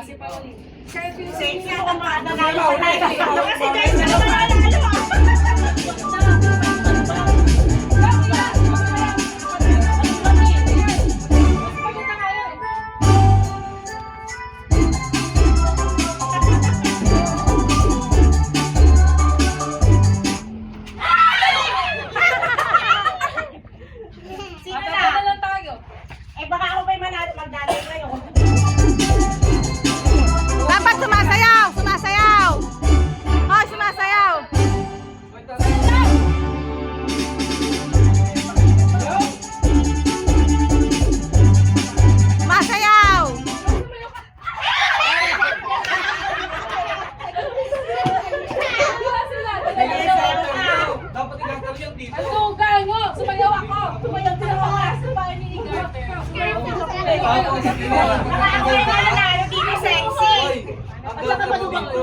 si Paul. Kaya Sensya ako makadalalo na kasi guys, ano ba baka ako pa'y magdalay ngayon. Dapat sumasayaw! Sumasayaw! Oh, sumasayaw! Sumasayaw! Dapat ilang yung dito. ang sugal mo! Sumayaw ako! Sumayaw din ako nga! Sumayaw ni Liga! Baka ako yung nanalo dito sexy. At saka malubang ko.